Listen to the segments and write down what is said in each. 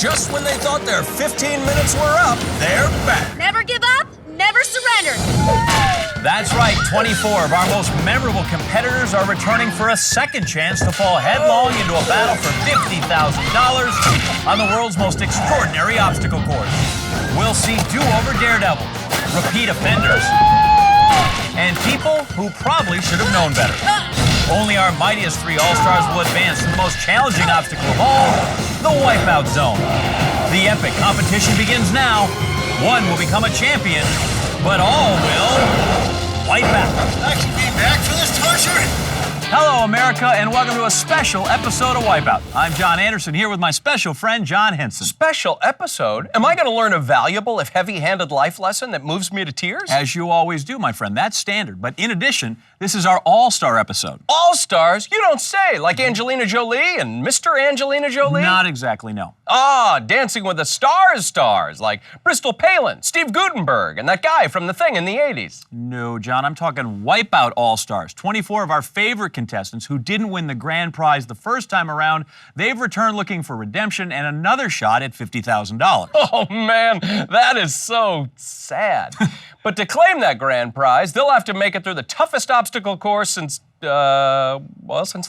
Just when they thought their 15 minutes were up, they're back. Never give up, never surrender. That's right, 24 of our most memorable competitors are returning for a second chance to fall headlong into a battle for $50,000 on the world's most extraordinary obstacle course. We'll see do-over daredevils, repeat offenders, and people who probably should have known better. Only our mightiest 3 All-Stars will advance to the most challenging obstacle of all, the Wipeout Zone. The epic competition begins now. One will become a champion, but all will wipe out. I can be back for this torture. Hello, America, and welcome to a special episode of Wipeout. I'm John Anderson, here with my special friend, John Henson. Special episode? Am I going to learn a valuable, if heavy-handed life lesson that moves me to tears? As you always do, my friend. That's standard. But in addition, this is our All-Star episode. All-Stars? You don't say. Like Angelina Jolie and Mr. Angelina Jolie? Not exactly, no. Ah, Dancing with the Stars stars, like Bristol Palin, Steve Guttenberg, and that guy from The Thing in the 80s. No, John, I'm talking Wipeout All-Stars. 24 of our favorite contestants who didn't win the grand prize the first time around. They've returned looking for redemption and another shot at $50,000. Oh, man, that is so sad. But to claim that grand prize, they'll have to make it through the toughest obstacle course since the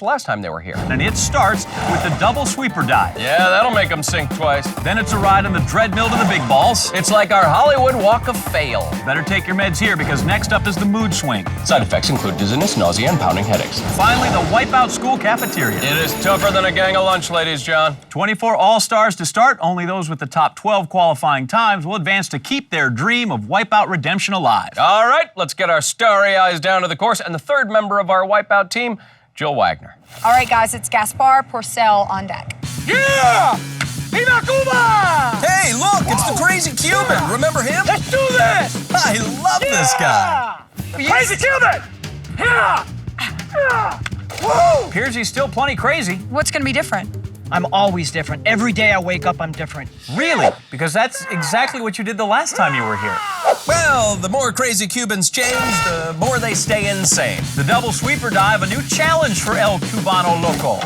last time they were here. And it starts with the double sweeper dive. Yeah, that'll make them sink twice. Then it's a ride on the Dreadmill to the big balls. It's like our Hollywood Walk of Fail. Better take your meds here because next up is the mood swing. Side effects include dizziness, nausea, and pounding headaches. Finally, the Wipeout School Cafeteria. It is tougher than a gang of lunch ladies, John. 24 All-Stars to start. Only those with the top 12 qualifying times will advance to keep their dream of Wipeout redemption alive. All right, let's get our starry eyes down to the course and the third member of our Wipeout team, Jill Wagner. All right, guys, it's Gaspar Porcel on deck. Yeah! Viva Cuba! Hey, look, it's the Crazy Cuban. Remember him? Let's do this! I love this guy. Crazy Cuban! Yeah! Yeah! Woo! Appears he's still plenty crazy. What's going to be different? I'm always different. Every day I wake up, I'm different. Really? Because that's exactly what you did the last time you were here. Well, the more Crazy Cubans change, the more they stay insane. The double sweeper dive, a new challenge for El Cubano Loco.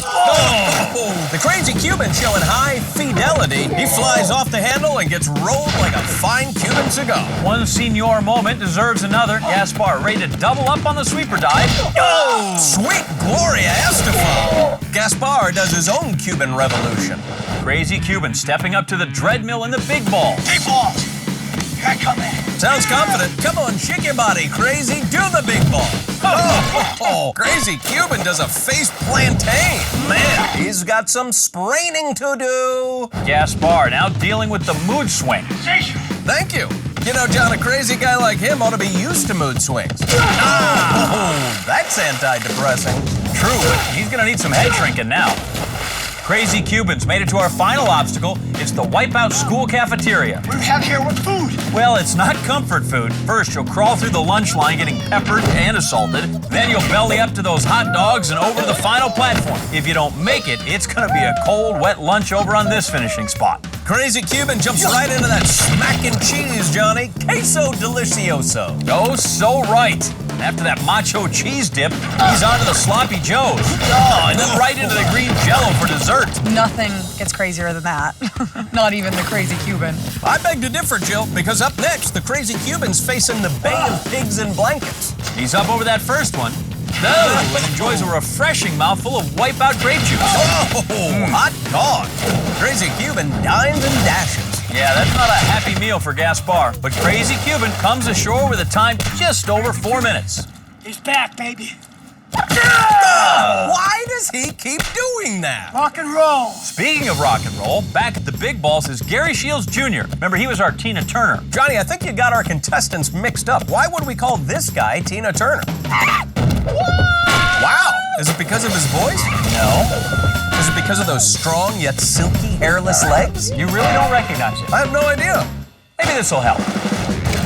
Oh, the Crazy Cuban showing high fidelity. He flies off the handle and gets rolled like a fine Cuban cigar. One senior moment deserves another. Gaspar ready to double up on the sweeper dive. Oh, sweet Gloria Estefan. Gaspar does his own Cuban revolution. Crazy Cuban stepping up to the Dreadmill and the big balls. Hey, balls! Here I come in. Sounds confident. Come on, shake your body, Crazy. Do the big ball. Oh, Crazy Cuban does a face plantain. Man, he's got some spraining to do. Gaspar now dealing with the mood swing. Thank you. You know, John, a crazy guy like him ought to be used to mood swings. Oh, that's antidepressing. True, but he's gonna need some head shrinking now. Crazy Cubans made it to our final obstacle. It's the Wipeout School Cafeteria. What do we have here? What food? Well, it's not comfort food. First, you'll crawl through the lunch line getting peppered and assaulted. Then you'll belly up to those hot dogs and over to the final platform. If you don't make it, it's gonna be a cold, wet lunch over on this finishing spot. Crazy Cuban jumps right into that smack and cheese, Johnny. Queso delicioso. Oh, so right. After that macho cheese dip, he's on to the sloppy joes. Oh, and then right into the green jello for dessert. Nothing gets crazier than that. Not even the Crazy Cuban. I beg to differ, Jill, because up next, the Crazy Cuban's facing the Bay of Pigs in Blankets. He's up over that first one. Oh, and enjoys a refreshing mouthful of Wipeout grape juice. Oh, hot dog. Crazy Cuban dines and dashes. Yeah, that's not a happy meal for Gaspar, but Crazy Cuban comes ashore with a time just over 4 minutes. He's back, baby. Why does he keep doing that? Rock and roll. Speaking of rock and roll, back at the big balls is Gary Shields Jr. Remember, he was our Tina Turner. Johnny, I think you got our contestants mixed up. Why would we call this guy Tina Turner? Wow. Is it because of his voice? No. Is it because of those strong yet silky hairless legs? You really don't recognize it. I have no idea. Maybe this will help.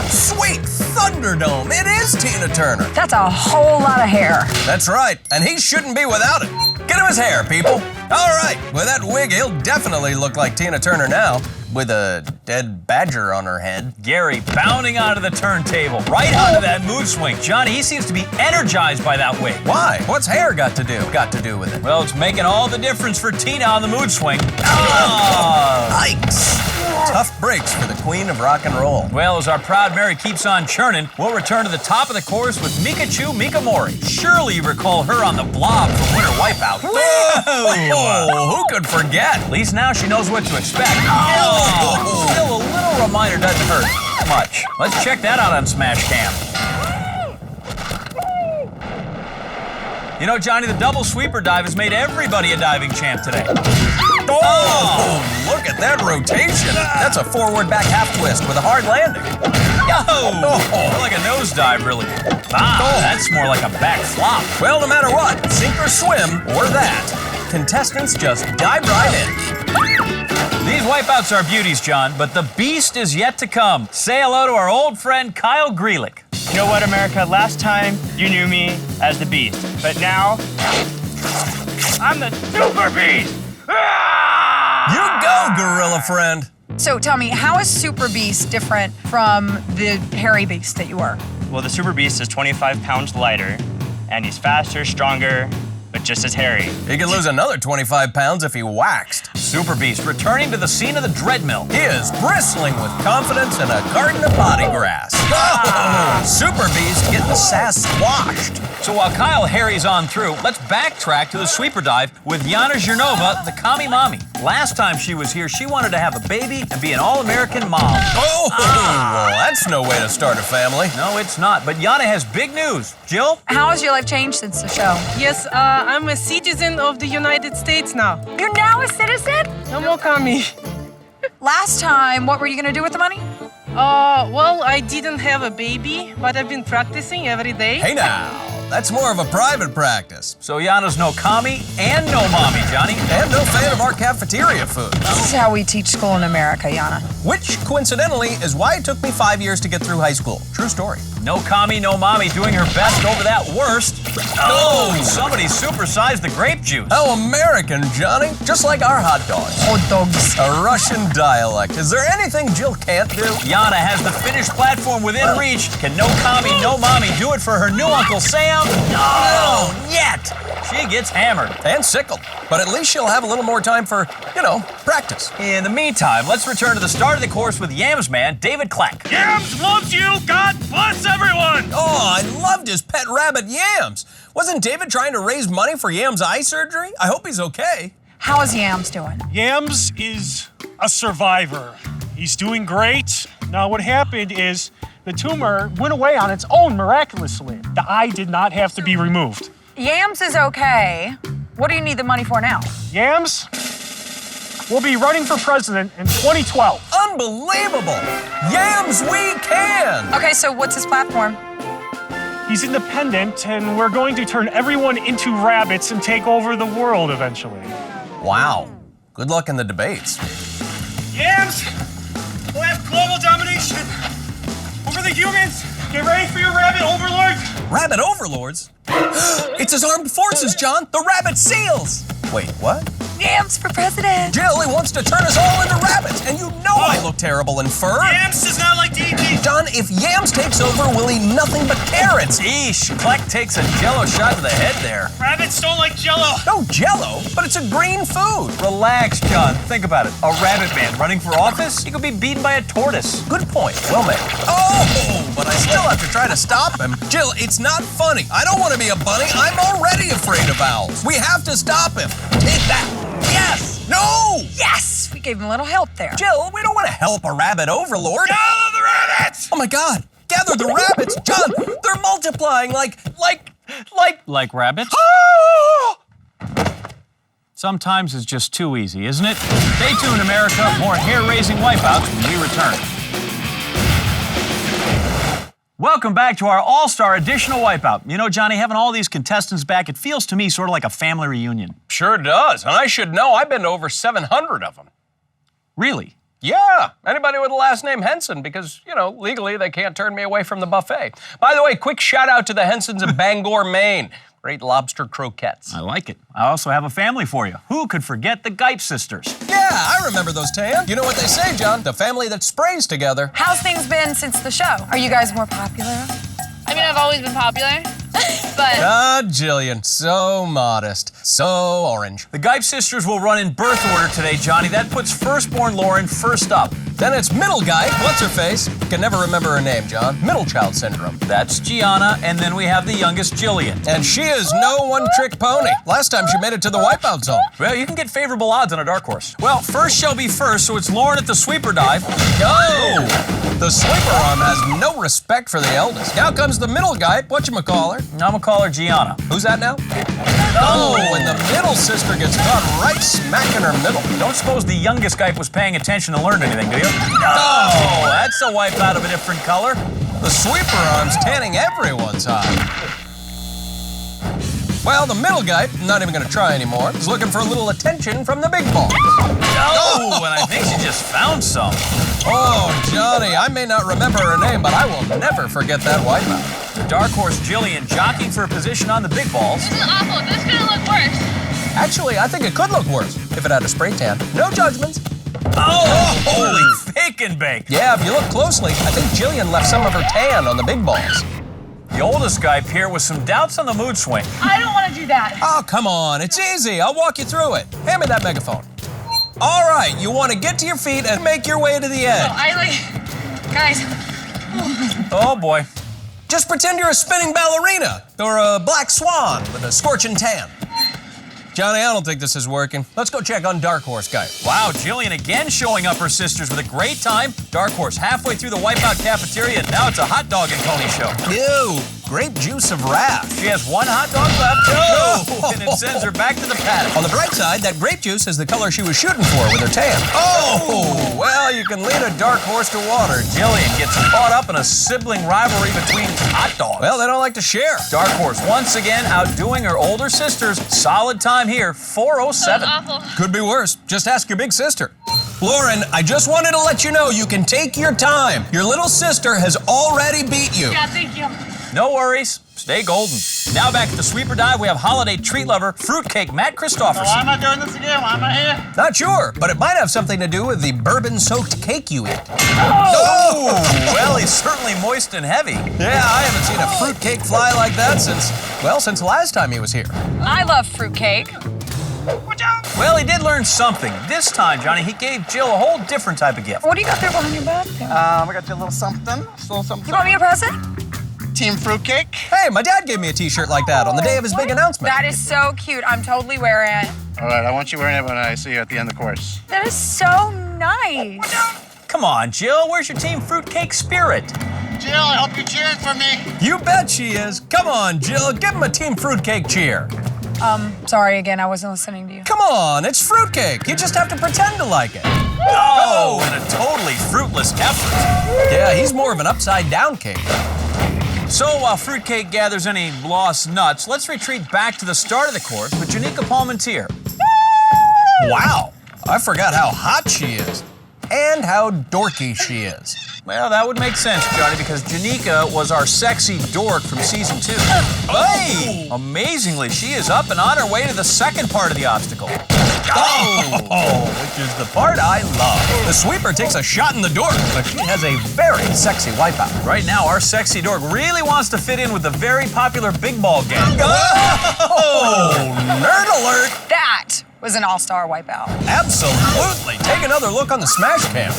Sweet Thunderdome, it is Tina Turner. That's a whole lot of hair. That's right, and he shouldn't be without it. Get him his hair, people. All right, with that wig, he'll definitely look like Tina Turner now, with a dead badger on her head. Gary bounding onto the turntable, right onto that mood swing. Johnny, he seems to be energized by that wig. Why? What's hair got to do with it? Well, it's making all the difference for Tina on the mood swing. Oh. Yikes! Tough breaks for the queen of rock and roll. Well, as our proud Mary keeps on churning, we'll return to the top of the course with Mikachu Mikamori. Surely you recall her on the blob from Winter Wipeout. Whoa! Who could forget? At least now she knows what to expect. Still, a little reminder doesn't hurt much. Let's check that out on Smash Cam. You know, Johnny, the double sweeper dive has made everybody a diving champ today. Oh, look at that rotation. That's a forward back half twist with a hard landing. More like a nosedive, really. That's more like a back flop. Well, no matter what, sink or swim, or that, contestants just dive right in. These wipeouts are beauties, John, but the beast is yet to come. Say hello to our old friend Kyle Grealick. You know what, America? Last time you knew me as the Beast, but now I'm the Super Beast! You go, gorilla friend. So tell me, how is Super Beast different from the hairy beast that you were? Well, the Super Beast is 25 pounds lighter, and he's faster, stronger, but just as hairy. He could lose another 25 pounds if he waxed. Super Beast returning to the scene of the Dreadmill. He is bristling with confidence in a garden of body grass. Oh, Super Beast getting sass squashed. So while Kyle harries on through, let's backtrack to the sweeper dive with Yana Zhirnova, the Kami Mommy. Last time she was here, she wanted to have a baby and be an all-American mom. Well, that's no way to start a family. No, it's not, but Yana has big news. Jill? How has your life changed since the show? Yes, I'm a citizen of the United States now. You're now a citizen? No more Kami. Last time, what were you gonna do with the money? Well, I didn't have a baby, but I've been practicing every day. Hey now, that's more of a private practice. So Yana's no Kami and no mommy, Johnny. And no fan of our cafeteria food. This is how we teach school in America, Yana. Which, coincidentally, is why it took me 5 years to get through high school. True story. No Kami, no mommy doing her best over that worst. Oh, somebody supersized the grape juice. How American, Johnny. Just like our hot dogs. Hot dogs. A Russian dialect. Is there anything Jill can't do? Yana has the finished platform within reach. Can no Kami, no mommy do it for her new Uncle Sam? No, yet. She gets hammered. And sickled. But at least she'll have a little more time for, practice. In the meantime, let's return to the start of the course with Yams man, David Kleck. Yams loves you! God bless everyone! Oh, I loved his pet rabbit, Yams. Wasn't David trying to raise money for Yams' eye surgery? I hope he's okay. How is Yams doing? Yams is a survivor. He's doing great. Now, what happened is the tumor went away on its own miraculously. The eye did not have to be removed. Yams is okay. What do you need the money for now? Yams will be running for president in 2012. Unbelievable! Yams, we can! Okay, so what's his platform? He's independent, and we're going to turn everyone into rabbits and take over the world eventually. Wow. Good luck in the debates. Yams, we'll have global domination over the humans. Get ready for your rabbit overlords. Rabbit overlords? It's his armed forces, John. The rabbit seals. Wait, what? Yams for president. Jill, he wants to turn us all into rabbits, and you know I look terrible in fur. Yams does not like to eat meat. John, if Yams takes over, we'll eat nothing but carrots. Eesh, Kleck takes a Jello shot to the head there. Rabbits don't like Jello. No Jello, but it's a green food. Relax, John. Think about it. A rabbit man running for office? He could be beaten by a tortoise. Good point. Well made. Oh, but I still have to try to stop him. Jill, it's not funny. I don't want to be a bunny. I'm already afraid of owls. We have to stop him. Take that. Yes! No! Yes! We gave him a little help there. Jill, we don't want to help a rabbit overlord. Gather the rabbits! Oh my God! Gather the rabbits! John, they're multiplying like... Like rabbits? Sometimes it's just too easy, isn't it? Stay tuned, America. More hair-raising wipeouts when we return. Welcome back to our All-Star Additional Wipeout. You know, Johnny, having all these contestants back, it feels to me sort of like a family reunion. Sure does. And I should know. I've been to over 700 of them. Really? Yeah, anybody with the last name Henson, because, you know, legally they can't turn me away from the buffet. By the way, quick shout out to the Hensons of Bangor, Maine. Great lobster croquettes. I like it. I also have a family for you. Who could forget the Gipe sisters? Yeah, I remember those, Tan. You know what they say, John? The family that sprays together. How's things been since the show? Are you guys more popular? I mean, I've always been popular, but Ah, Jillian, so modest, so orange. The Gipe sisters will run in birth order today, Johnny. That puts firstborn Lauren first up. Then it's middle guy, what's her face? Can never remember her name, John. Middle child syndrome. That's Gianna, and then we have the youngest, Jillian. And she is no one-trick pony. Last time she made it to the Wipeout zone. Well, you can get favorable odds on a dark horse. Well, first shall be first, so it's Lauren at the sweeper dive. Oh! The sweeper arm has no respect for the eldest. Now comes the middle guy, whatchamacallit. I'm gonna call her Gianna. Who's that now? Oh, and the middle sister gets caught right smack in her middle. Don't suppose the youngest Gipe was paying attention and learned anything, do you? Oh, that's a wipeout of a different color. The sweeper arm's tanning everyone's eye. Well, the middle guy, not even gonna try anymore, is looking for a little attention from the big ball. Oh, and I think she just found some. Oh, Johnny, I may not remember her name, but I will never forget that wipeout. The dark horse Jillian jockeying for a position on the big balls. this is awful. This is gonna look worse. Actually, I think it could look worse if it had a spray tan. No judgments. Oh, holy fake and bake. Yeah, if you look closely, I think Jillian left some of her tan on the big balls. The oldest Gipe here with some doubts on the mood swing. I don't want to do that. Oh, come on, it's easy. I'll walk you through it. Hand me that megaphone. All right, you want to get to your feet and make your way to the edge. Guys. Oh, boy. Just pretend you're a spinning ballerina or a black swan with a scorching tan. Johnny, I don't think this is working. Let's go check on Dark Horse Guy. Wow, Jillian again showing up her sisters with a great time. Dark Horse halfway through the Wipeout cafeteria, and now it's a hot dog and pony show. Ew, grape juice of wrath. She has one hot dog left. Oh, and it sends her back to the paddock. On the bright side, that grape juice is the color she was shooting for with her tan. Oh, well, you can lead a dark horse to water. Jillian gets caught up in a sibling rivalry between hot dogs. Well, they don't like to share. Dark Horse once again outdoing her older sisters. Solid time here, 4:07. Awful. Could be worse. Just ask your big sister. Lauren, I just wanted to let you know you can take your time. Your little sister has already beat you. Yeah, thank you. No worries. Stay golden. Now back at the sweeper dive, we have holiday treat lover, fruitcake Matt Christopherson. Why am I doing this again? Why am I here? Not sure, but it might have something to do with the bourbon-soaked cake you eat. Oh! Well, he's certainly moist and heavy. Yeah, I haven't seen a fruitcake fly like that since last time he was here. I love fruitcake. Well, he did learn something. This time, Johnny, he gave Jill a whole different type of gift. What do you got there behind your back? I got you a little something. You want me a present? Team fruitcake. Hey, my dad gave me a t-shirt like that on the day of his big announcement. That is so cute. I'm totally wearing it. All right, I want you wearing it when I see you at the end of the course. That is so nice. Come on, Jill, where's your team fruitcake spirit? Jill, I hope you're cheering for me. You bet she is. Come on, Jill, give him a team fruitcake cheer. Sorry again, I wasn't listening to you. Come on, it's fruitcake. You just have to pretend to like it. Oh, and a totally fruitless effort. Yeah, he's more of an upside-down cake. So while fruitcake gathers any lost nuts, let's retreat back to the start of the course with Janika Palmentier. Wow, I forgot how hot she is and how dorky she is. Well, that would make sense, Johnny, because Janika was our sexy dork from season 2. Hey! Amazingly, she is up and on her way to the second part of the obstacle. Which is the part I love. The sweeper takes a shot in the dork, but she has a very sexy wipeout. Right now, our sexy dork really wants to fit in with the very popular big ball gang. Oh, nerd alert. That was an all-star wipeout. Absolutely. Take another look on the smash cam.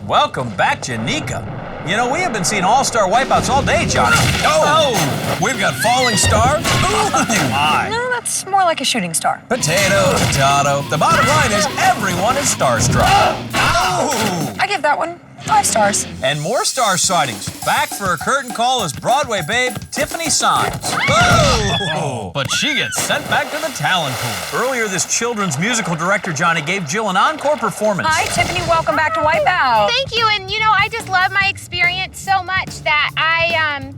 Welcome back, Janika. You know, we have been seeing all-star wipeouts all day, Johnny. Oh, we've got falling stars. Oh, my. No, that's more like a shooting star. Potato, potato. The bottom line is everyone is starstruck. Oh! I give that one 5 stars. And more star sightings. Back for her curtain call is Broadway babe, Tiffany Signs. Oh! But she gets sent back to the talent pool. Earlier, this children's musical director, Johnny, gave Jill an encore performance. Hi, Tiffany. Welcome back to Wipeout. Thank you, and you know, I just love my experience so much that I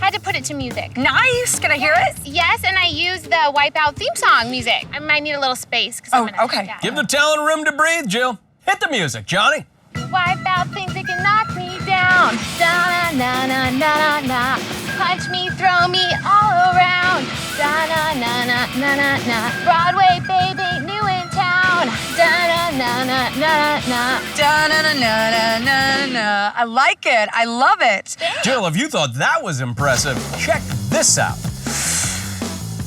Had to put it to music. Nice. Can I hear it? Yes, and I used the Wipeout theme song music. I might need a little space. Okay. Give the talent room to breathe, Jill. Hit the music, Johnny. Wipeout thinks it can knock me down. Da-na-na-na-na-na-na. Punch me, throw me all around. Da-na-na-na-na-na-na. Broadway baby, new in town. Da-na-na-na-na-na. Da-na-na-na-na-na. I like it. I love it. Jill, if you thought that was impressive, check this out.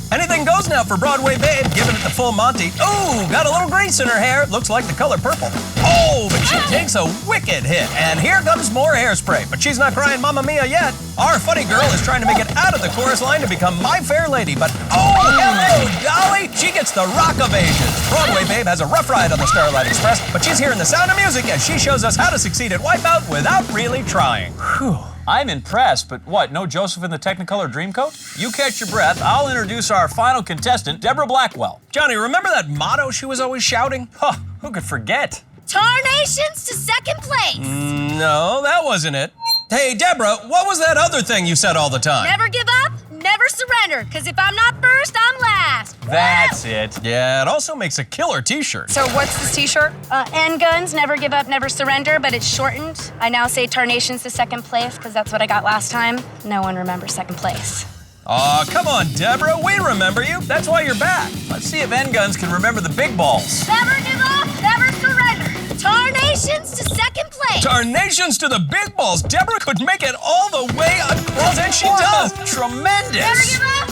Anything goes now for Broadway Babe, giving it the full Monty. Ooh, got a little grease in her hair. Looks like the color purple. Oh, but she takes a wicked hit. And here comes more hairspray. But she's not crying Mamma Mia yet. Our funny girl is trying to make it out of the chorus line to become My Fair Lady. But oh, hello, Dolly. She gets the rock ovation. Broadway Babe has a rough ride on the Starlight Express, but she's hearing the sound of music as she shows us how to succeed at Wipeout without really trying. Whew. I'm impressed, but what, no Joseph in the Technicolor Dreamcoat? You catch your breath, I'll introduce our final contestant, Deborah Blackwell. Johnny, remember that motto she was always shouting? Huh, who could forget? Tarnations to second place. No, that wasn't it. Hey, Deborah, what was that other thing you said all the time? Never give up, never surrender, because if I'm not first, I'm last. That's it. Yeah, it also makes a killer t-shirt. So what's this t-shirt? End guns, never give up, never surrender, but it's shortened. I now say Tarnations to second place, because that's what I got last time. No one remembers second place. Aw, come on, Deborah, we remember you. That's why you're back. Let's see if N Guns can remember the big balls. Never give up, never surrender. Tarnations to second place. Tarnations to the big balls. Deborah could make it all the way across, and she does. Tremendous. Never give up,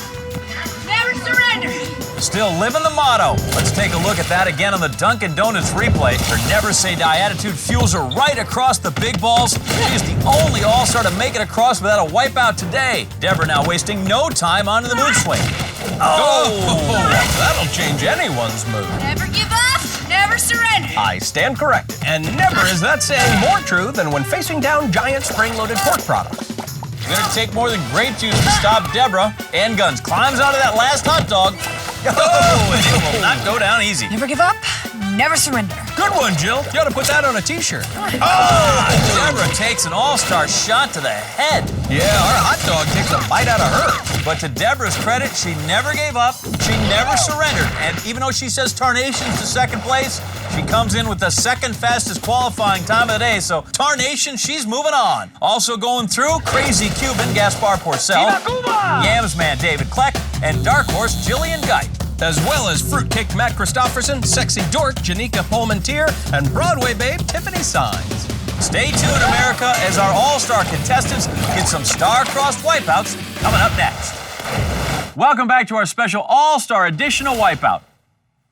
never surrender. Still living the motto. Let's take a look at that again on the Dunkin' Donuts replay. Her never say die attitude fuels her right across the big balls. She's the only all-star to make it across without a wipeout today. Deborah now wasting no time onto the mood swing. Oh, that'll change anyone's mood. Never give up, never surrender. I stand corrected. And never is that saying more true than when facing down giant spring-loaded pork products. It's gonna take more than grape juice to stop Deborah. N Guns climbs onto that last hot dog. Oh, and it will not go down easy. Never give up, never surrender. Good one, Jill. You ought to put that on a t-shirt. Deborah takes an all-star shot to the head. Yeah, our hot dog takes a bite out of her. But to Deborah's credit, she never gave up. She never surrendered. And even though she says Tarnations to second place, she comes in with the second fastest qualifying time of the day. So Tarnation, she's moving on. Also going through, Crazy Cuban Gaspar Porcel, Yams Man David Kleck, and Dark Horse Jillian Geit. As well as Fruitcake Matt Christopherson, Sexy Dork Janika Pullmantier, and Broadway Babe Tiffany Signs. Stay tuned, America, as our all-star contestants get some star-crossed wipeouts coming up next. Welcome back to our special all-star edition of Wipeout.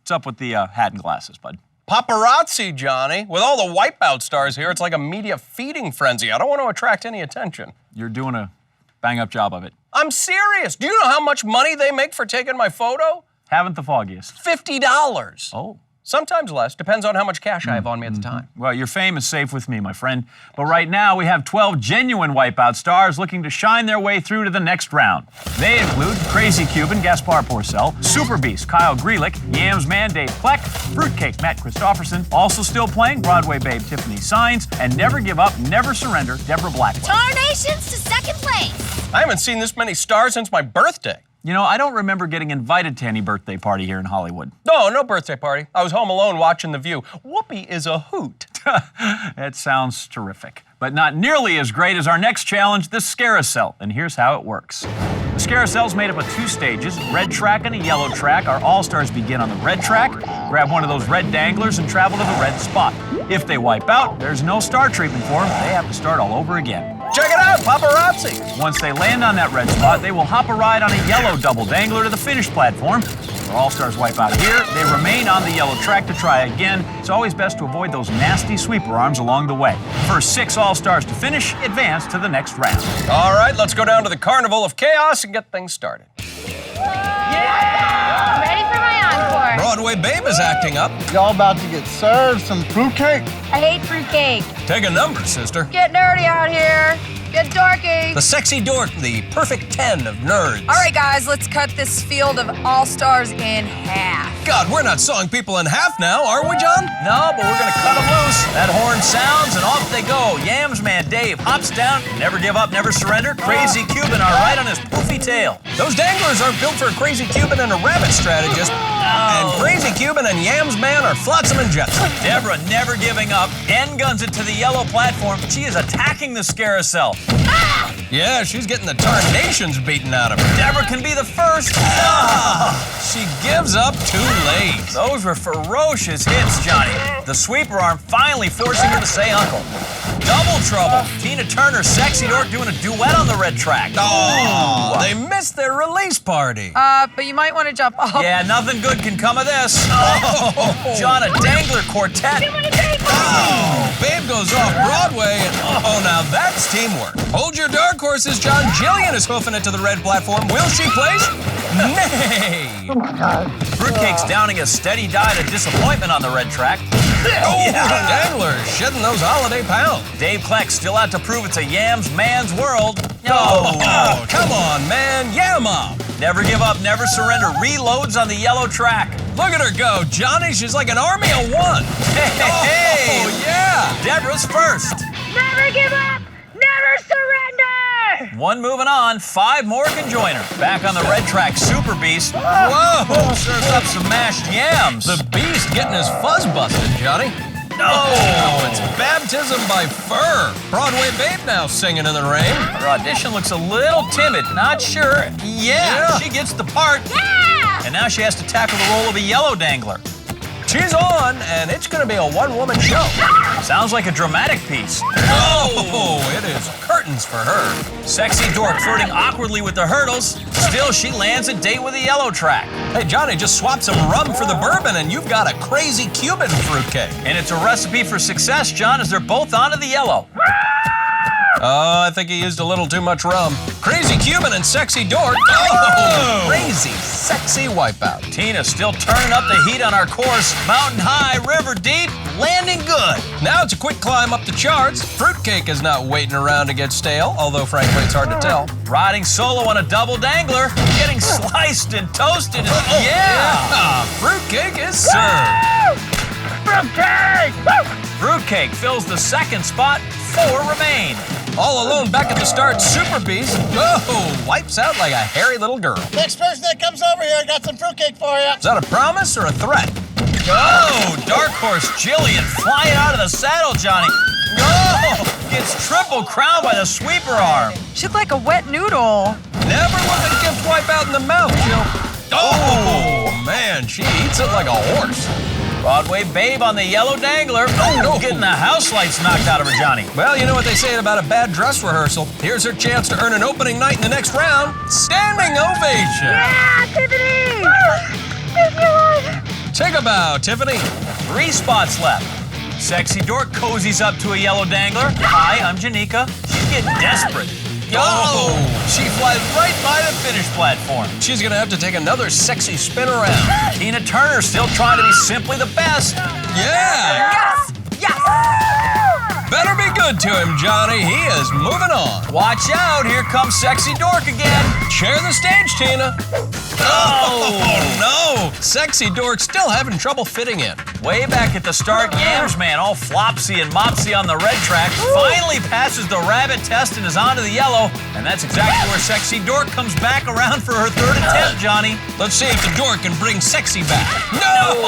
What's up with the hat and glasses, bud? Paparazzi, Johnny. With all the Wipeout stars here, it's like a media feeding frenzy. I don't want to attract any attention. You're doing a bang-up job of it. I'm serious. Do you know how much money they make for taking my photo? Haven't the foggiest. $50. Oh. Sometimes less. Depends on how much cash I have on me at the time. Well, your fame is safe with me, my friend. But right now, we have 12 genuine Wipeout stars looking to shine their way through to the next round. They include Crazy Cuban Gaspar Porcel, Super Beast Kyle Grealick, Yams Man Dave Kleck, Fruitcake Matt Christopherson, also still playing Broadway Babe Tiffany Signs, and Never Give Up, Never Surrender Deborah Blackwell. Tarnations to second place. I haven't seen this many stars since my birthday. You know, I don't remember getting invited to any birthday party here in Hollywood. No birthday party. I was home alone watching The View. Whoopi is a hoot. That sounds terrific. But not nearly as great as our next challenge, the Scarousel. And here's how it works. The Scarousel's made up of 2 stages, red track and a yellow track. Our all-stars begin on the red track, grab one of those red danglers, and travel to the red spot. If they wipe out, there's no star treatment for them. They have to start all over again. Check it out, paparazzi. Once they land on that red spot, they will hop a ride on a yellow double dangler to the finish platform. Our all-stars wipe out here. They remain on the yellow track to try again. It's always best to avoid those nasty sweeper arms along the way. First 6 all-stars to finish advance to the next round. All right, let's go down to the Carnival of Chaos and get things started. Yeah! Ready for my encore. Broadway Babe is acting up. Y'all about to get served some fruitcake? I hate fruitcake. Take a number, sister. Get nerdy out here. Get dorky. The sexy dork, the perfect 10 of nerds. All right, guys, let's cut this field of all-stars in half. God, we're not sawing people in half now, are we, John? No, but we're gonna cut them loose. That horn sounds and off they go. Yams man Dave hops down. Never give up, never surrender. Crazy Cuban are right on his poofy tail. Those danglers aren't built for a crazy Cuban and a rabbit strategist. And Crazy Cuban and Yams Man are flotsam and jetsam. Deborah never giving up. End guns it to the yellow platform. She is attacking the Scarousel. Yeah, she's getting the tarnations beaten out of her. Deborah can be the first. She gives up too late. Those were ferocious hits, Johnny. The sweeper arm finally forcing her to say uncle. Double trouble. Tina Turner, Sexy Dork doing a duet on the red track. Oh, they missed their release party. But you might want to jump off. Yeah, nothing good can come of this. Oh, John, a dangler quartet. Oh, Babe goes off Broadway, and oh, now that's teamwork. Hold your dark horses, John. Jillian is hoofing it to the red platform. Will she place? Nay. Oh, my God. Fruitcake's downing a steady diet of disappointment on the red track. Oh, Dangler shedding those holiday pounds. Dave Kleck still out to prove it's a Yams man's world. Oh, come on, man. Yam up. Never give up, never surrender. Reloads on the yellow track. Look at her go, Johnny. She's like an army of one. Hey, oh, yeah. Deborah's first. Never give up, never surrender. One moving on, 5 more can join her. Back on the red track, Super Beast. Whoa. Serves up some mashed yams. The Beast getting his fuzz busted, Johnny. No! It's baptism by fur. Broadway Babe now singing in the rain. Her audition looks a little timid, not sure. Yeah. She gets the part. Yeah! And now she has to tackle the role of a yellow dangler. She's on, and it's going to be a one-woman show. Sounds like a dramatic piece. Oh, it is curtains for her. Sexy Dork flirting awkwardly with the hurdles. Still, she lands a date with a yellow track. Hey, Johnny, just swap some rum for the bourbon, and you've got a crazy Cuban fruitcake. And it's a recipe for success, John, as they're both onto the yellow. Oh, I think he used a little too much rum. Crazy Cuban and Sexy Dork. Oh, crazy, sexy Wipeout. Tina still turning up the heat on our course. Mountain high, river deep, landing good. Now it's a quick climb up the charts. Fruitcake is not waiting around to get stale, although frankly it's hard to tell. Riding solo on a double dangler, getting sliced and toasted. Fruitcake is served. Fruitcake! Fruitcake fills the second spot, 4 remain. All alone back at the start, Super Beast, wipes out like a hairy little girl. Next person that comes over here, I got some fruitcake for you. Is that a promise or a threat? Oh, Dark Horse Jillian flying out of the saddle, Johnny. Oh, gets triple crowned by the sweeper arm. She looked like a wet noodle. Never let the gift wipe out in the mouth, Jill. Oh, man, she eats it like a horse. Broadway Babe on the yellow dangler. Oh, getting the house lights knocked out of her, Johnny. Well, you know what they say about a bad dress rehearsal. Here's her chance to earn an opening night in the next round. Standing ovation. Yeah, Tiffany! Take a bow, Tiffany. 3 spots left. Sexy Dork cozies up to a yellow dangler. Hi, I'm Janika. She's getting desperate. Oh, she flies right by the finish platform. She's gonna have to take another sexy spin around. Tina Turner still trying to be simply the best. Yeah! Yes! Yes! Better be good to him, Johnny. He is moving on. Watch out, here comes Sexy Dork again. Share the stage, Tina. Oh, no! Sexy Dork still having trouble fitting in. Way back at the start, Yams Man, all flopsy and mopsy on the red track, finally passes the rabbit test and is onto the yellow. And that's exactly where Sexy Dork comes back around for her 3rd attempt, Johnny. Let's see if the Dork can bring Sexy back. No!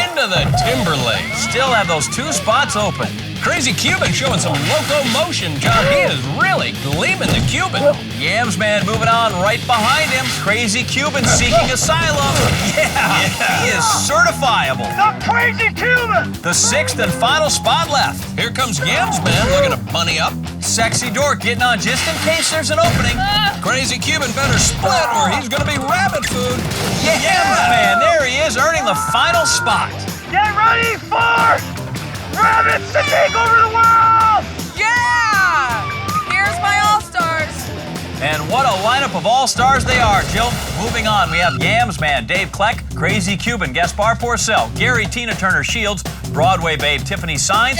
Into the Timberlake. Still have those 2 spots open. Crazy Cuban showing some locomotion, John. He is really gleaming the Cuban. Yams Man moving on right behind him. Crazy Cuban seeking asylum. Yeah, he is certifiable. The Crazy Cuban! The 6th and final spot left. Here comes Yams Man looking to bunny up. Sexy Dork getting on just in case there's an opening. Crazy Cuban better split or he's gonna be rabbit food. Yams Man, there he is, earning the final spot. Get ready for rabbits to take over the world! Yeah! Here's my all-stars. And what a lineup of all-stars they are, Jill. Moving on, we have Yams Man, Dave Kleck, Crazy Cuban, Gaspar Porcel, Gary Tina Turner Shields, Broadway Babe Tiffany Signs,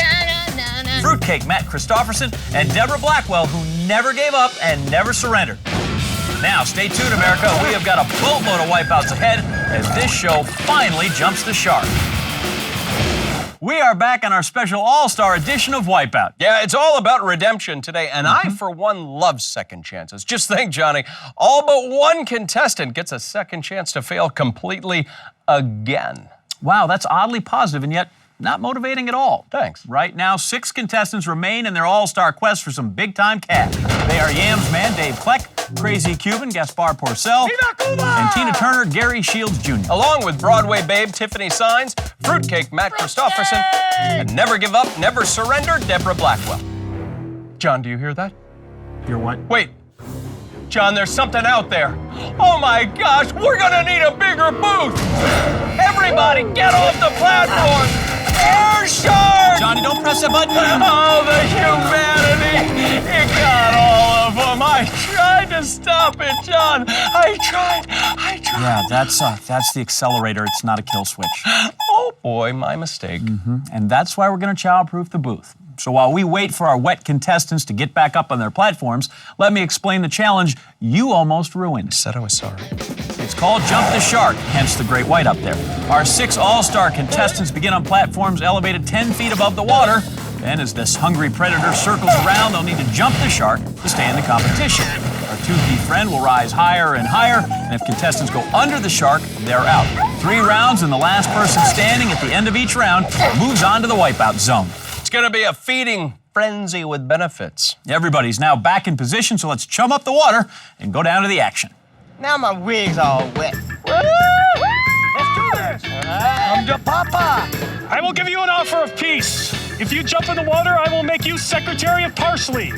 Fruitcake Matt Christofferson, and Deborah Blackwell, who never gave up and never surrendered. Now, stay tuned, America. We have got a boatload of wipeouts ahead as this show finally jumps the shark. We are back on our special All-Star edition of Wipeout. Yeah, it's all about redemption today, and I, for one, love second chances. Just think, Johnny, all but one contestant gets a second chance to fail completely again. Wow, that's oddly positive and yet not motivating at all. Thanks. Right now, 6 contestants remain in their all-star quest for some big-time cash. They are Yams Man, Dave Kleck, Crazy Cuban, Gaspar Porcel, and Tina Turner, Gary Shields Jr. Along with Broadway babe Tiffany Signs, Fruitcake Matt Christofferson, and Never Give Up, Never Surrender Deborah Blackwell. John, do you hear that? Hear what? Wait. John, there's something out there. Oh my gosh, we're gonna need a bigger booth. Everybody get off the platform. Air shark! Johnny, don't press that button. Oh, the humanity. It got all of them. I tried to stop it, John. I tried. Yeah, that's the accelerator. It's not a kill switch. Oh boy, my mistake. And that's why we're going to child-proof the booth. So while we wait for our wet contestants to get back up on their platforms, let me explain the challenge you almost ruined. I said I was sorry. It's called Jump the Shark, hence the great white up there. Our 6 all-star contestants begin on platforms elevated 10 feet above the water. Then as this hungry predator circles around, they'll need to jump the shark to stay in the competition. Our 2P friend will rise higher and higher, and if contestants go under the shark, they're out. 3 rounds, and the last person standing at the end of each round moves on to the wipeout zone. It's gonna be a feeding frenzy with benefits. Everybody's now back in position, so let's chum up the water and go down to the action. Now my wig's all wet. Let's do this. I'm the papa. I will give you an offer of peace. If you jump in the water, I will make you Secretary of Parsley.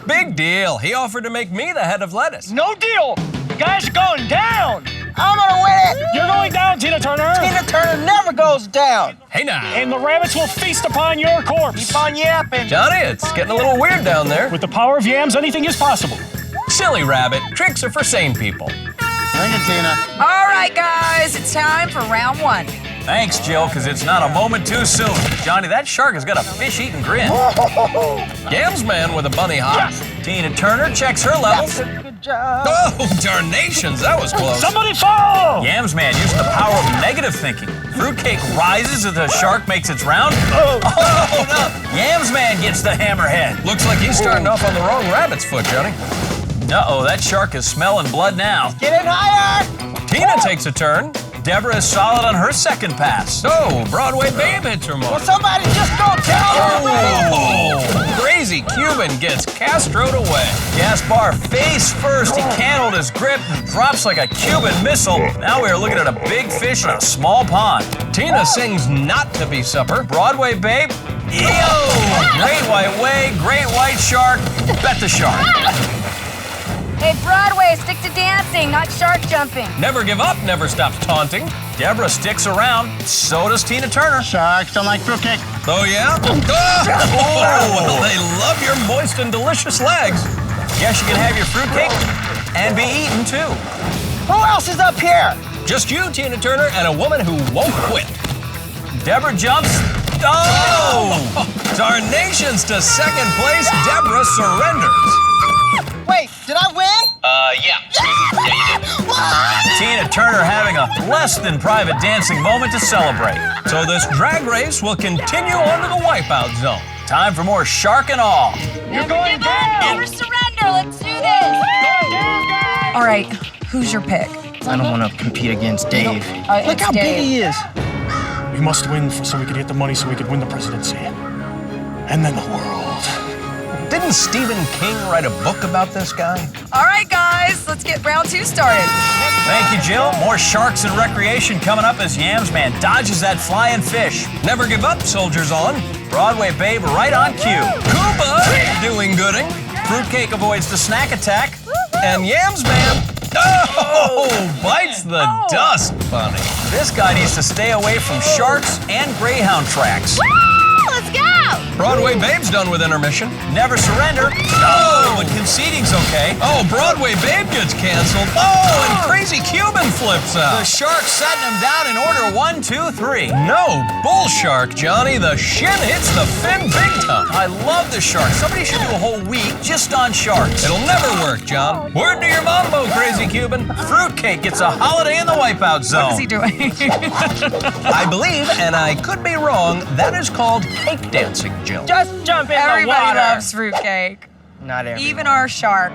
Big deal. He offered to make me the head of lettuce. No deal. The guys are going down. I'm gonna win it. You're going down, Tina Turner. Tina Turner never goes down. Hey now. And the rabbits will feast upon your corpse. Keep on yapping. Johnny, it's getting a little weird down there. With the power of yams, anything is possible. Silly rabbit. Tricks are for sane people. Bring it, Tina. All right, guys, it's time for round 1. Thanks, Jill, because it's not a moment too soon. Johnny, that shark has got a fish-eating grin. Yams Man with a bunny hop. Tina Turner checks her levels. Good job. Oh, darnations, that was close. Somebody fall! Yams Man using the power of negative thinking. Fruitcake rises as the shark makes its round. Oh no! Yams Man gets the hammerhead. Looks like he's starting off on the wrong rabbit's foot, Johnny. Uh-oh, that shark is smelling blood now. Get it higher. Tina takes a turn. Deborah is solid on her second pass. So, Broadway babe hits her mark. Well, somebody just go tell her. Oh, Crazy Cuban gets Castroed away. Gaspar face first. He can't hold his grip and drops like a Cuban missile. Now we are looking at a big fish in a small pond. Tina sings Not to Be Supper. Broadway babe. Ew! Great white way, great white shark. Bet the shark. Hey, Broadway, stick to dancing, not shark jumping. Never give up, never stops taunting. Deborah sticks around. So does Tina Turner. Sharks don't like fruitcake. Oh, yeah? Oh, well, they love your moist and delicious legs. Yes, you can have your fruitcake and be eaten too. Who else is up here? Just you, Tina Turner, and a woman who won't quit. Deborah jumps. Oh! Darnations to second place, Deborah surrenders. Wait, did I win? Yeah. Tina Turner having a less than private dancing moment to celebrate. So this drag race will continue on to the wipeout zone. Time for more shark and all. Never give up, never surrender. Let's do this. All right, who's your pick? I don't want to compete against Dave. Look how big he is. We must win so we could get the money so we could win the presidency. And then the world. Didn't Stephen King write a book about this guy? All right, guys, let's get round 2 started. Thank you, Jill. More sharks and recreation coming up as Yams Man dodges that flying fish. Never give up, soldiers on. Broadway babe right on cue. Cuba doing gooding. Fruitcake avoids the snack attack. And Yams Man, bites the dust bunny. This guy needs to stay away from sharks and greyhound tracks. Let's go. out. Broadway Babe's done with intermission. Never surrender. Oh, but conceding's okay. Oh, Broadway Babe gets canceled. Oh, and Crazy Cuban flips The out. shark setting him down in order 1, 2, 3. No bull shark, Johnny. The shin hits the fin big time. I love the shark. Somebody should do a whole week just on sharks. It'll never work, John. Word to your mambo, Crazy Cuban. Fruitcake gets a holiday in the Wipeout Zone. What is he doing? I believe, and I could be wrong, that is called cake dancing, Jill. Just jump in the Everybody water. loves fruitcake. Not everyone. Even our shark.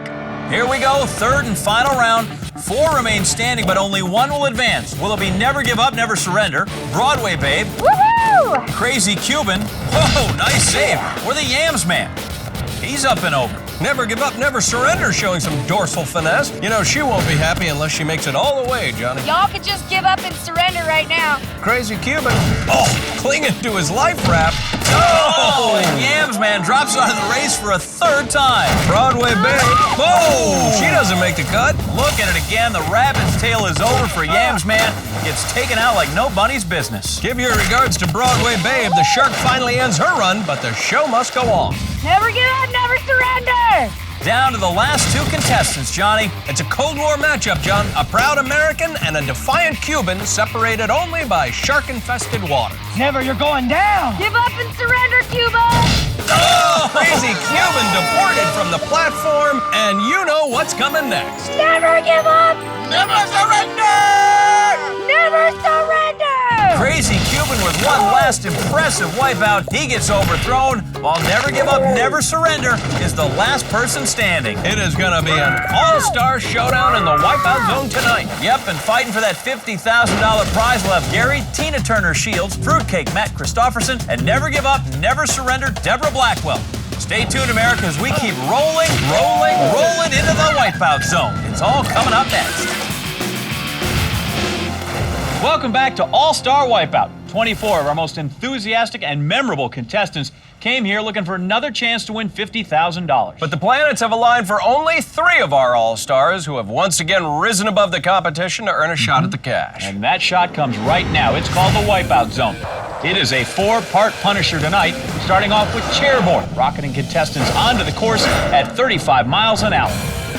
Here we go, third and final round. 4 remain standing, but only 1 will advance. Will it be Never Give Up, Never Surrender, Broadway Babe, Woohoo! Crazy Cuban, whoa, nice save, or the Yams Man? He's up and over. Never give up, never surrender, showing some dorsal finesse. You know, she won't be happy unless she makes it all the way, Johnny. Y'all could just give up and surrender right now. Crazy Cuban, oh, clinging to his life raft. Oh, and Yams Man drops out of the race for a 3rd time. Broadway Babe, oh, she doesn't make the cut. Look at it again, the rabbit's tail is over for Yams Man. Gets taken out like no bunny's business. Give your regards to Broadway Babe. The shark finally ends her run, but the show must go on. Never give up, never surrender. Down to the last 2 contestants, Johnny. It's a Cold War matchup, John. A proud American and a defiant Cuban separated only by shark-infested water. Never, you're going down. Give up and surrender, Cuba. Oh, Crazy Cuban deported from the platform, and you know what's coming next. Never give up. Never surrender! Never surrender. Crazy Cuban with one last impressive wipeout. He gets overthrown, while Never Give Up, Never Surrender is the last person standing. It is going to be an all-star showdown in the Wipeout Zone tonight. Yep, and fighting for that $50,000 prize will have Gary, Tina Turner Shields, Fruitcake Matt Christofferson, and Never Give Up, Never Surrender Deborah Blackwell. Stay tuned, America, as we keep rolling into the Wipeout Zone. It's all coming up next. Welcome back to All-Star Wipeout. 24 of our most enthusiastic and memorable contestants came here looking for another chance to win $50,000. But the planets have aligned for only 3 of our All-Stars who have once again risen above the competition to earn a shot at the cash. And that shot comes right now. It's called the Wipeout Zone. It is a 4-part Punisher tonight, starting off with chairboard, rocketing contestants onto the course at 35 miles an hour.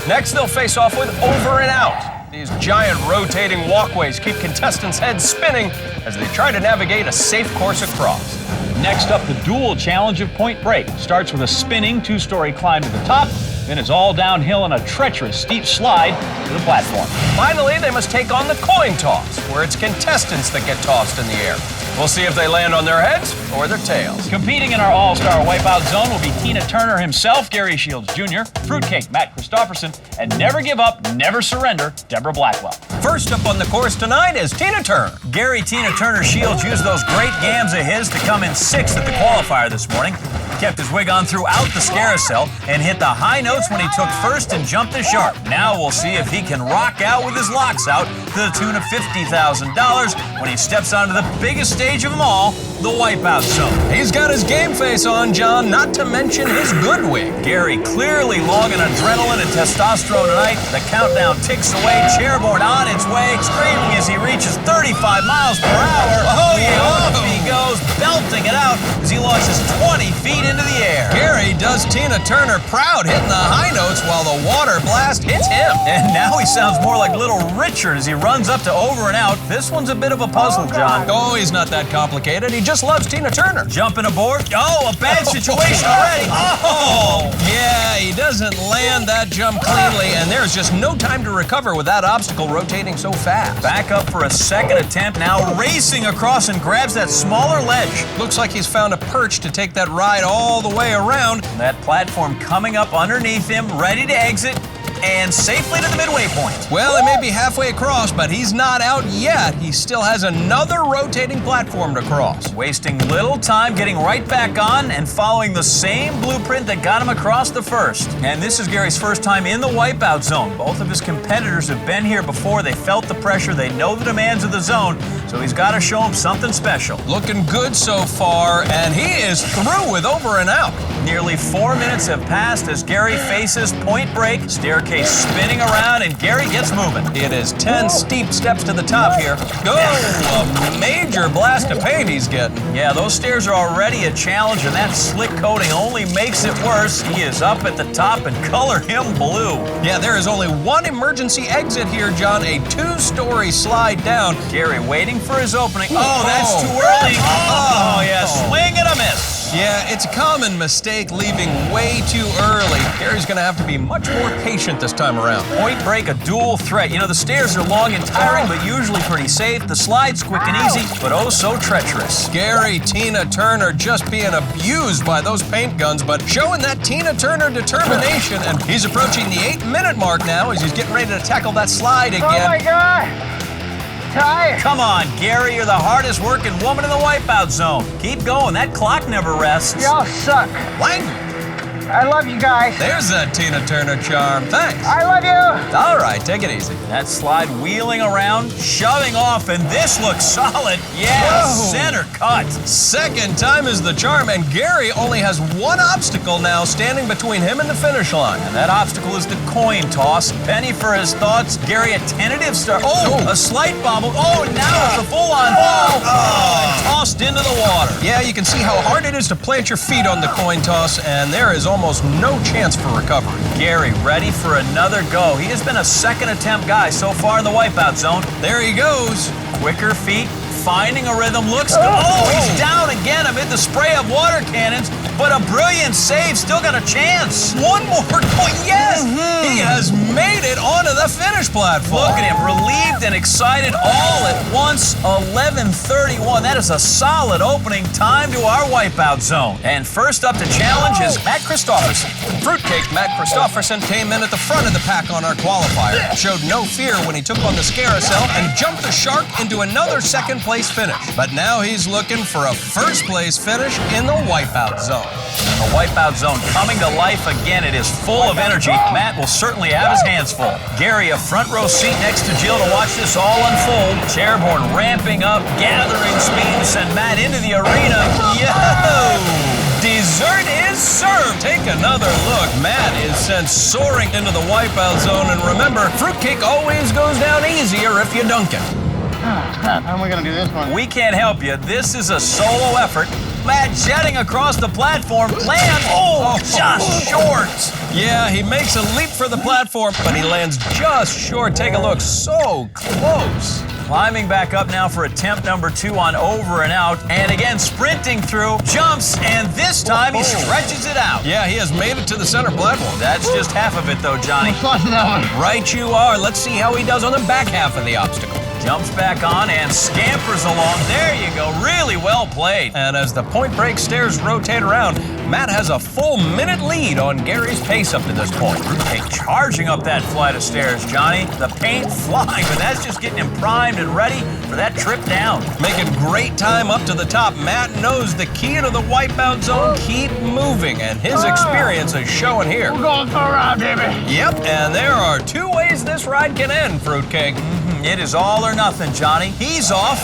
Next, they'll face off with Over and Out. These giant rotating walkways keep contestants' heads spinning as they try to navigate a safe course across. Next up, the dual challenge of Point Break. Starts with a spinning 2-story climb to the top, then it's all downhill on a treacherous steep slide to the platform. Finally, they must take on the coin toss, where it's contestants that get tossed in the air. We'll see if they land on their heads or their tails. Competing in our All-Star Wipeout Zone will be Tina Turner himself, Gary Shields Jr., Fruitcake Matt Christofferson, and Never Give Up, Never Surrender Deborah Blackwell. First up on the course tonight is Tina Turner. Gary Tina Turner Shields used those great gams of his to come in 6th at the qualifier this morning. Kept his wig on throughout the Scarousel and hit the high notes when he took first and jumped the sharp. Now we'll see if he can rock out with his locks out to the tune of $50,000 when he steps onto the biggest stage of them all, the Wipeout Zone. He's got his game face on, John, not to mention his good wig. Gary clearly logging adrenaline and testosterone tonight. The countdown ticks away, chairboard on its way, screaming as he reaches 35 miles per hour. Oh, Off he goes, belting it out as he launches 20 feet into the air. Gary does Tina Turner proud, hitting the high notes while the water blast hits him. And now he sounds more like Little Richard as he runs up to Over and Out. This one's a bit of a puzzle, John. Oh, he's not that complicated. He just loves Tina Turner. Jumping aboard. Oh, a bad situation already. Oh, yeah, he doesn't land that jump cleanly, and there's just no time to recover with that obstacle rotating so fast. Back up for a second attempt, now racing across and grabs that smaller ledge. Looks like he's found a perch to take that ride all the way around. That platform coming up underneath him, ready to exit, and safely to the midway point. Well, it may be halfway across, but he's not out yet. He still has another rotating platform to cross. Wasting little time getting right back on and following the same blueprint that got him across the first. And this is Gary's first time in the Wipeout Zone. Both of his competitors have been here before. They felt the pressure. They know the demands of the zone, so he's got to show him something special. Looking good so far, and he is through with Over and Out. Nearly 4 minutes have passed as Gary faces Point Break, staircase spinning around, and Gary gets moving. It is 10 steep steps to the top here. Go! A major major blast of paint he's getting. Yeah, those stairs are already a challenge, and that slick coating only makes it worse. He is up at the top, and color him blue. Yeah, there is only one emergency exit here, John, a 2-story slide down. Gary waiting for his opening. Oh, that's too early. Oh, yeah, swing and a miss. Yeah, it's a common mistake leaving way too early. Gary's gonna have to be much more patient this time around. Point Break, a dual threat. You know, the stairs are long and tiring, but usually pretty safe. The slide's quick and easy, but oh so treacherous. Gary, Tina Turner just being abused by those paint guns, but showing that Tina Turner determination, and he's approaching the 8-minute mark now as he's getting ready to tackle that slide again. Oh my God! Tired. Come on, Gary, you're the hardest working woman in the Wipeout Zone. Keep going, that clock never rests. Y'all suck. Lang! I love you guys. There's that Tina Turner charm. Thanks. I love you. All right, take it easy. That slide wheeling around, shoving off, and this looks solid. Yeah, Whoa. center cut. Second time is the charm, and Gary only has one obstacle now standing between him and the finish line. And that obstacle is the coin toss. Penny for his thoughts. Gary, a tentative start. Oh, a slight bobble. Oh, now it's a full-on ball. And tossed into the water. Yeah, you can see how hard it is to plant your feet on the coin toss, and there is almost no chance for recovery. Gary ready for another go. He has been a second attempt guy so far in the Wipeout Zone. There he goes. Quicker feet, finding a rhythm, looks good. Oh, he's down again amid the spray of water cannons, but a brilliant save, still got a chance. One more coin, yes! He has made it onto the finish platform. Look at him, relieved and excited all at once. 11:31, that is a solid opening time to our Wipeout Zone. And first up to challenge is Matt Christopherson. Fruitcake Matt Christopherson came in at the front of the pack on our qualifier. Showed no fear when he took on the Scarousel and jumped the shark into another second-place finish. But now he's looking for a first-place finish in the Wipeout Zone. The Wipeout Zone coming to life again. It is full of energy. Matt will certainly have his hands full. Gary, a front row seat next to Jill to watch this all unfold. Chairborne ramping up, gathering speed to send Matt into the arena. Yo! Dessert is served. Take another look. Matt is sent soaring into the Wipeout Zone. And remember, fruitcake always goes down easier if you dunk it. How am I gonna do this one? We can't help you. This is a solo effort. Matt jetting across the platform. Land. Oh, just short. Yeah, he makes a leap for the platform, but he lands just short. Take a look. So close. Climbing back up now for attempt number 2 on over and out. And again, sprinting through, jumps, and this time he stretches it out. Yeah, he has made it to the center platform. That's just half of it, though, Johnny. Right you are. Let's see how he does on the back half of the obstacle. Jumps back on and scampers along. There you go. Really well played. And as the Point Break stairs rotate around, Matt has a full minute lead on Gary's pace up to this point. Fruitcake charging up that flight of stairs, Johnny. The paint flying, but that's just getting him primed and ready for that trip down. Making great time up to the top. Matt knows the key to the Wipeout Zone. Keep moving, and his experience is showing here. We're going for a ride, baby. Yep, and there are 2 ways this ride can end, Fruitcake. It is all or nothing, Johnny. He's off.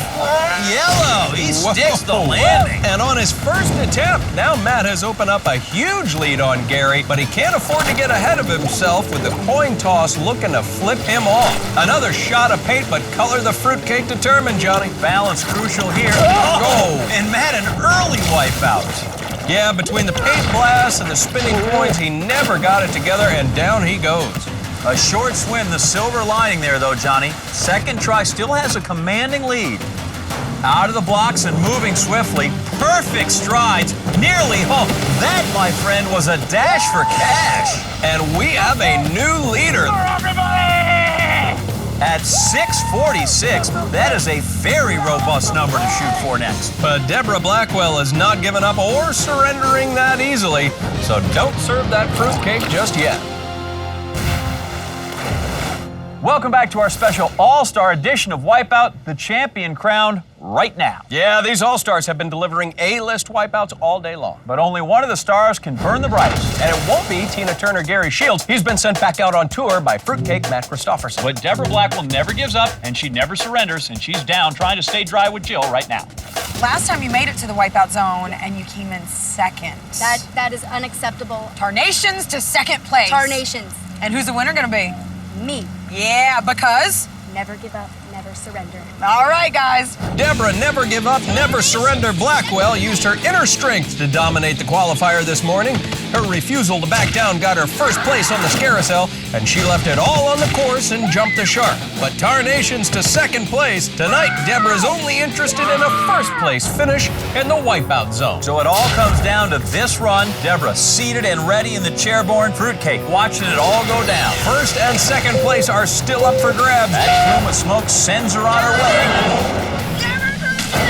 Yellow. He sticks the landing. And on his first attempt, now Matt has opened up a huge lead on Gary, but he can't afford to get ahead of himself with the coin toss looking to flip him off. Another shot of paint, but color the fruitcake determined, Johnny. Balance crucial here. Oh! And Matt, an early wipeout. Yeah, between the paint blast and the spinning coins, he never got it together, and down he goes. A short swim, the silver lining there, though, Johnny. Second try still has a commanding lead. Out of the blocks and moving swiftly. Perfect strides. Nearly home. That, my friend, was a dash for cash. And we have a new leader. At 6:46, that is a very robust number to shoot for next. But Deborah Blackwell is not giving up or surrendering that easily, so don't serve that fruitcake just yet. Welcome back to our special All-Star edition of Wipeout, the champion crowned right now. Yeah, these All-Stars have been delivering A-list wipeouts all day long. But only one of the stars can burn the brightest. And it won't be Tina Turner Gary Shields. He's been sent back out on tour by fruitcake Matt Christopherson. But Deborah Blackwell never gives up, and she never surrenders, and she's down trying to stay dry with Jill right now. Last time you made it to the Wipeout Zone and you came in second. That is unacceptable. Tarnations to second place. Tarnations. And who's the winner gonna be? Me. Yeah, because? Never give up, never never surrender. All right, guys. Deborah Never Give Up, Never Surrender Blackwell used her inner strength to dominate the qualifier this morning. Her refusal to back down got her first place on the Scarousel, and she left it all on the course and jumped the shark. But Tarnations to second place. Tonight, Deborah's only interested in a first place finish in the Wipeout zone. So it all comes down to this run. Deborah seated and ready in the chairborne fruitcake, watching it all go down. First and second place are still up for grabs. That plume of smoke sends her on her way.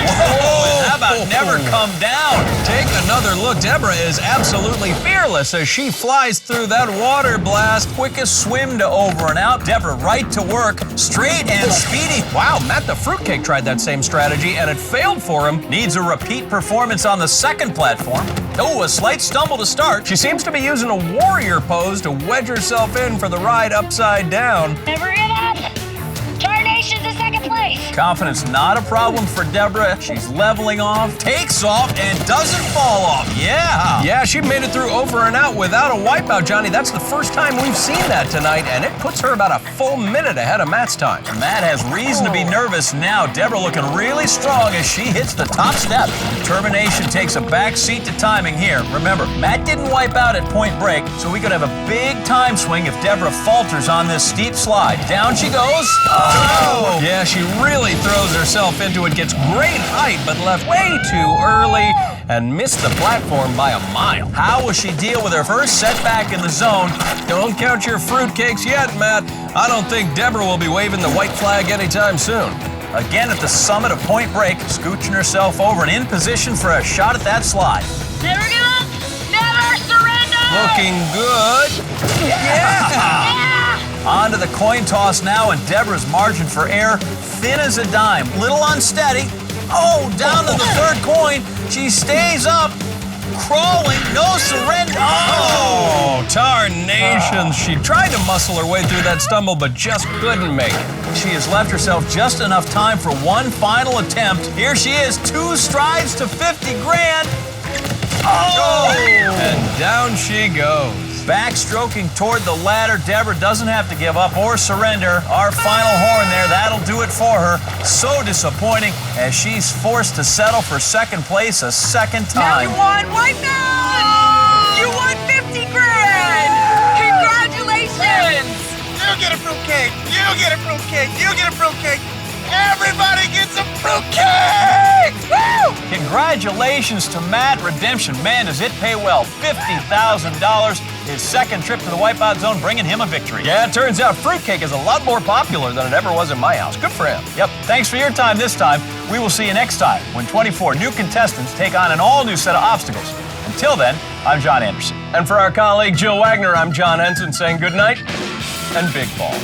Whoa, how about never come down? Take another look. Deborah is absolutely fearless as she flies through that water blast. Quickest swim to over and out. Deborah right to work, straight and speedy. Wow, Matt the Fruitcake tried that same strategy and it failed for him. Needs a repeat performance on the second platform. Oh, a slight stumble to start. She seems to be using a warrior pose to wedge herself in for the ride upside down. Never give up. Tarnations in second place. Confidence not a problem for Deborah. She's leveling off, takes off, and doesn't fall off. Yeah. Yeah, she made it through over and out without a wipeout, Johnny. That's the first time we've seen that tonight, and it puts her about a full minute ahead of Matt's time. Matt has reason to be nervous now. Deborah looking really strong as she hits the top step. Determination takes a back seat to timing here. Remember, Matt didn't wipe out at point break, so we could have a big time swing if Deborah falters on this steep slide. Down she goes. Oh! Yeah, she really throws herself into it, gets great height, but left way too early and missed the platform by a mile. How will she deal with her first setback in the zone? Don't count your fruitcakes yet, Matt. I don't think Deborah will be waving the white flag anytime soon. Again at the summit of point break, scooching herself over and in position for a shot at that slide. Never give up. Never surrender. Looking good. Yeah! On to the coin toss now, and Deborah's margin for error, thin as a dime. Little unsteady. Oh, down to the third coin. She stays up, crawling, no surrender. Oh, tarnations. She tried to muscle her way through that stumble, but just couldn't make it. She has left herself just enough time for one final attempt. Here she is, 2 strides to 50 grand. Oh! And down she goes. Backstroking toward the ladder. Deborah doesn't have to give up or surrender. Our final horn there, that'll do it for her. So disappointing as she's forced to settle for second place a second Now you time. won Wipeout! You won 50 grand! Congratulations! You get a fruitcake. You get a fruitcake. You get a fruitcake. Everybody gets a fruitcake! Woo! Congratulations to Matt. Redemption, man, does it pay well. $50,000. His second trip to the Wipeout Zone, bringing him a victory. Yeah, it turns out fruitcake is a lot more popular than it ever was in my house. Good for him. Yep, thanks for your time this time. We will see you next time when 24 new contestants take on an all-new set of obstacles. Until then, I'm John Anderson. And for our colleague Jill Wagner, I'm John Henson saying good night and big balls.